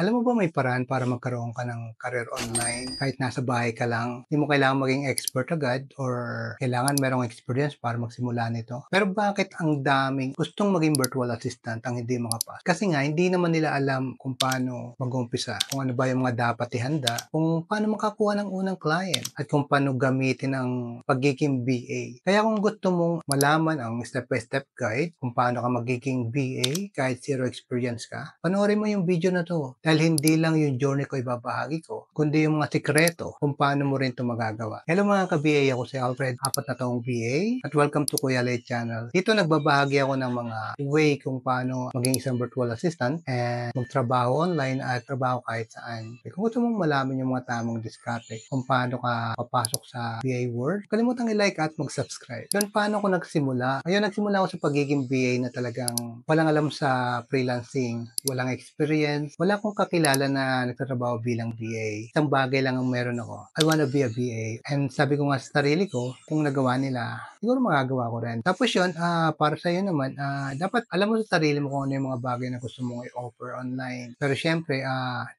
Alam mo ba may paraan para magkaroon ka ng career online kahit nasa bahay ka lang? Hindi mo kailangan maging expert agad or kailangan merong experience para magsimula nito. Pero bakit ang daming gustong maging virtual assistant ang hindi makapasok? Kasi nga hindi naman nila alam kung paano mag-umpisa, kung ano ba yung mga dapat ihanda, kung paano makakuha ng unang client, at kung paano gamitin ang pagiging VA. Kaya kung gusto mong malaman ang step-by-step guide kung paano ka magiging VA kahit zero experience ka, panoorin mo yung video na to. Dahil hindi lang yung journey ko ibabahagi ko, kundi yung mga sikreto kung paano mo rin ito magagawa. Hello mga ka-VA, ako si Alfred, 4 na taong VA, at welcome to Kuya Lay Channel. Dito nagbabahagi ako ng mga way kung paano maging isang virtual assistant and magtrabaho online at trabaho kahit saan. Kung gusto mong malaman yung mga tamang diskarte kung paano ka papasok sa VA world, kalimutan i-like at mag-subscribe. Yun, paano ko nagsimula? Ayun, nagsimula ako sa pagiging VA na talagang walang alam sa freelancing, walang experience, wala akong kakilala na nagtatrabaho bilang VA. Isang bagay lang ang meron ako. I wanna be a VA. And sabi ko nga sa sarili ko, kung nagawa nila, siguro magagawa ko rin. Tapos yun, para sa iyo naman, dapat alam mo sa sarili mo kung ano yung mga bagay na gusto mong i-offer online. Pero syempre,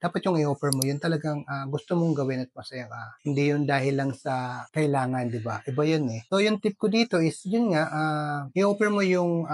dapat yung i-offer mo, yun talagang gusto mong gawin at masaya ka. Hindi yun dahil lang sa kailangan, di ba? Iba yun eh. So yung tip ko dito is, yun nga, i-offer mo yung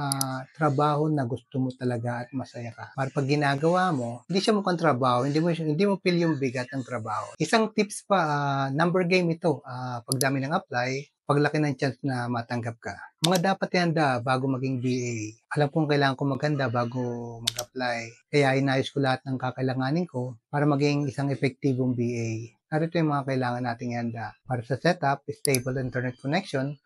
trabaho na gusto mo talaga at masaya ka. Para pag ginagawa mo, hindi siya mukhang trabaho, hindi mo feel yung bigat ng trabaho. Isang tips pa, number game ito. Pagdami ng apply, paglaki ng chance na matanggap ka. Mga dapat ihanda bago maging VA. Alam kong kailangan ko maghanda bago mag-apply. Kaya inayos ko lahat ng kakailanganin ko para maging isang epektibong VA. Narito yung mga kailangan nating ihanda. Para sa setup, stable internet connection,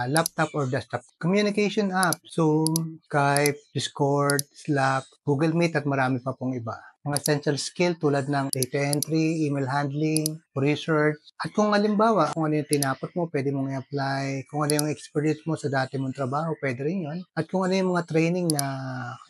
laptop or desktop communication app, Zoom, Skype, Discord, Slack, Google Meet at marami pa pong iba. Mga essential skill tulad ng data entry, email handling, research, at kung halimbawa, kung ano yung tinapot mo, pwede mong i-apply. Kung ano yung experience mo sa dati mong trabaho, pwede rin yun. At kung ano yung mga training na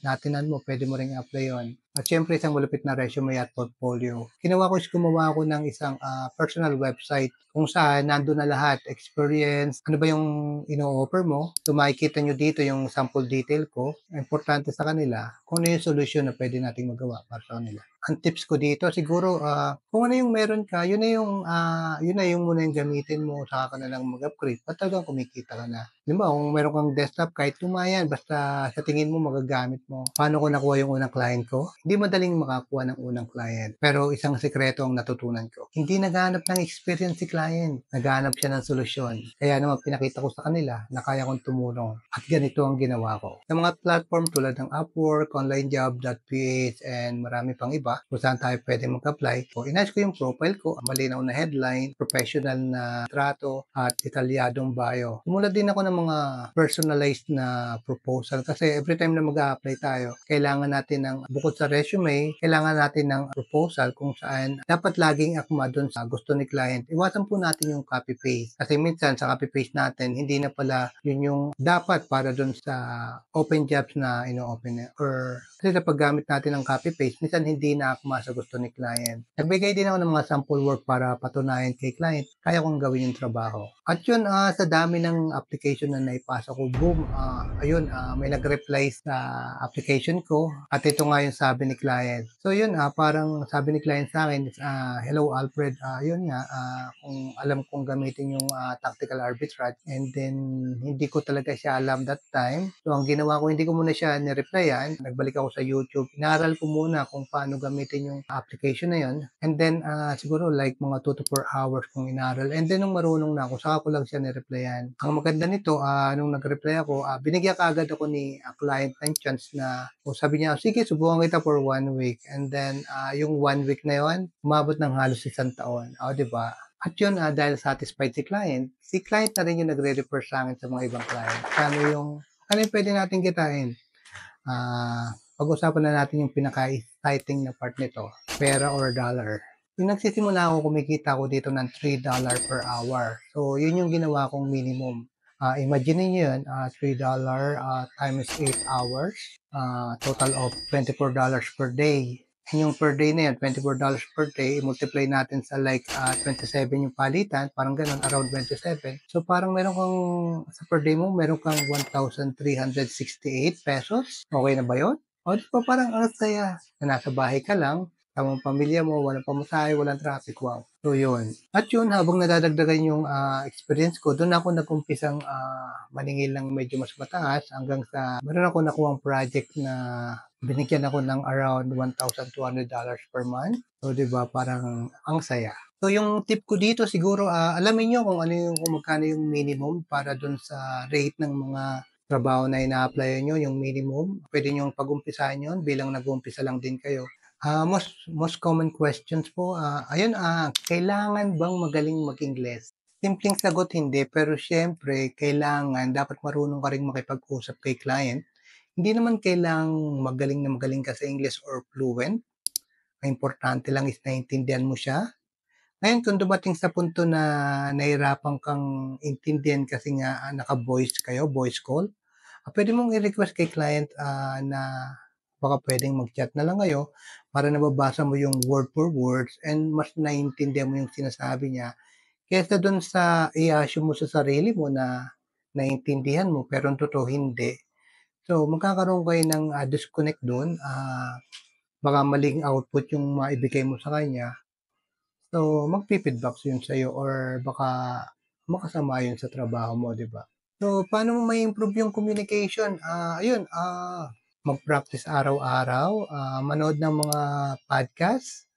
natinan mo, pwede mo rin i-apply yun. At syempre, isang malupit na resume at portfolio. Ginawa ko is gumawa ako ng isang personal website kung saan nandun na lahat, experience, ano ba yung ino-offer mo. So makikita nyo dito yung sample detail ko. Importante sa kanila, kung ano yung solution na pwede nating magawa para sa kanila. Ang tips ko dito, siguro, kung ano yung meron ka, yun na yung muna yung gamitin mo, saka ka na lang mag-upgrade, at talagang kumikita ka na. Diba, kung meron kang desktop, kahit tumayan, basta sa tingin mo magagamit mo. Paano ko nakuha yung unang client ko? Hindi madaling makakuha ng unang client. Pero isang sekreto ang natutunan ko. Hindi naghahanap ng experience si client. Naghahanap siya ng solusyon. Kaya naman pinakita ko sa kanila na kaya kong tumulong. At ganito ang ginawa ko. Sa mga platform tulad ng Upwork, OnlineJob.ph, and marami pang iba, kung saan tayo pwede mag-apply. So, inayos ko yung profile ko, malinaw na headline, professional na trato, at detalyadong bio. Sumulat din ako ng mga personalized na proposal kasi every time na mag-a-apply tayo, kailangan natin ng, bukod sa resume, kailangan natin ng proposal kung saan dapat laging akma doon sa gusto ni client. Iwasan po natin yung copy-paste. Kasi minsan sa copy-paste natin, hindi na pala yun yung dapat para doon sa open jobs na ino-open or kasi sa paggamit natin ng copy-paste, minsan hindi na akma sa gusto ni client. Nagbigay din ako ng mga sample work para patunayan kay client, kaya kong gawin yung trabaho. At yun, sa dami ng application na naipasa ko, boom, ayun, may nag-reply sa application ko. At ito nga yung sabi ni client. So yun, parang sabi ni client sa akin, hello Alfred, yun nga, kung alam kong gamitin yung tactical arbitrage, and then hindi ko talaga siya alam that time. So ang ginawa ko, hindi ko muna siya nireplyan. Nagbalik ako sa YouTube. Inaral ko muna kung paano gamitin yung application na yun. And then siguro like mga 2 to 4 hours kong inaral. And then nung marunong na ako, saka ko lang siya nireplyan. Ang maganda nito, nung nag-reply ako, binigyan kaagad ako ni client ng chance na, sabi niya, sige, subukan kita for 1 week. And then yung 1 week na yun, umabot ng halos 1 taon. Di ba? At yun, dahil satisfied si client na rin yung nagre-refer sa akin sa mga ibang client. Ano yung pwede natin kitain? Pag-usapan na natin yung pinaka-exciting na part nito, pera or dollar. Yung nagsisimula ako, kumikita ako dito ng $3 per hour. So, yun yung ginawa kong minimum. Imagine niyo yun, $3 times 8 hours, total of $24 per day. And yung per day na yun, $24 per day, multiply natin sa like 27 yung palitan, parang ganun, around 27. So parang meron kang, sa per day mo, meron kang 1,368 pesos. Okay na ba yun? O di ba parang ang saya na nasa bahay ka lang, Kasama mo pamilya mo, walang pamasahe, walang traffic, wow. So yun. At yun habang nadadagdagan yung, experience ko dun ako nag-umpisang, maningil ng medyo mas mataas hanggang sa meron akong nakuhang project na binigyan ako ng around $1,200 per month. So 'di ba parang ang saya. So yung tip ko dito siguro, alamin niyo kung ano yung kung magkano yung minimum para dun sa rate ng mga trabaho na ina-applyan niyo, yung minimum. Puwede niyong pag-umpisahan yun bilang nag-uumpisa lang din kayo. Most common questions po, ayun, kailangan bang magaling mag-Ingles? Simpleng sagot hindi, pero siyempre kailangan dapat marunong ka ring makipag-usap kay client. Hindi naman kailangang magaling na magaling ka sa English or fluent, ang importante lang is naintindihan mo siya. Ngayon kung dumating sa punto na nahirapan kang intindihan kasi nga, naka-voice kayo, voice call, puwede mong i-request kay client, na baka puwedeng mag-chat na lang kayo para nababasa mo yung word for words and mas naiintindihan mo yung sinasabi niya kaysa dun sa i-assume mo sa sarili mo na naintindihan mo pero ang totoo hindi. So, magkakaroon kayo ng, disconnect dun, baka maling output yung maibigay mo sa kanya. So, magfi-feedback yun sa'yo or baka makasama yun sa trabaho mo, 'di ba? So, paano mo mai-improve yung communication? Ayun, mag-practice araw-araw, manood ng mga podcast,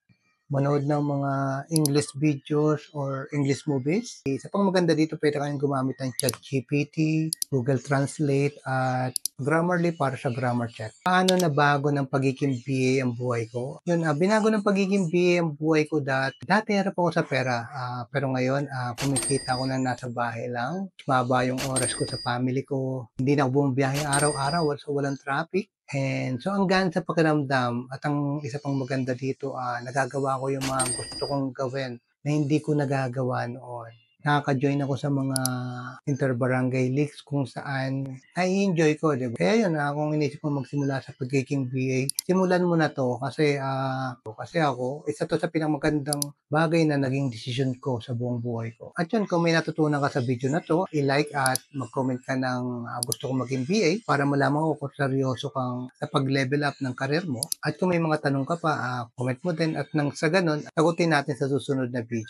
manood ng mga English videos or English movies. Isa pang maganda dito, puwede kayong gumamit ng ChatGPT, Google Translate at Grammarly para sa grammar check. Paano nabago ng pagiging BA ang buhay ko? Yun, binago ng pagiging BA ang buhay ko dati hirap ako sa pera, pero ngayon, kumikita ako ng nasa bahay lang. Mababa yung oras ko sa family ko. Hindi na ako bumabiyahe araw-araw so walang traffic. And so ang gaan sa pakiramdam at ang isa pang maganda dito, nagagawa ko yung mga gusto kong gawin na hindi ko nagagawa noon. Nakaka-join ako sa mga inter-barangay leagues kung saan nai-enjoy ko, 'di ba? Kaya yun, kung inisip mo magsimula sa pagiging VA, simulan mo na 'to kasi ako, isa 'to sa pinakamagandang bagay na naging desisyon ko sa buong buhay ko. At yun, kung may natutunan ka sa video na 'to, i-like at mag-comment ka ng, gusto kong maging VA para malaman ko kung seryoso kang sa pag-level up ng career mo. At kung may mga tanong ka pa, comment mo din at nang sa gano'n, sagutin natin sa susunod na video.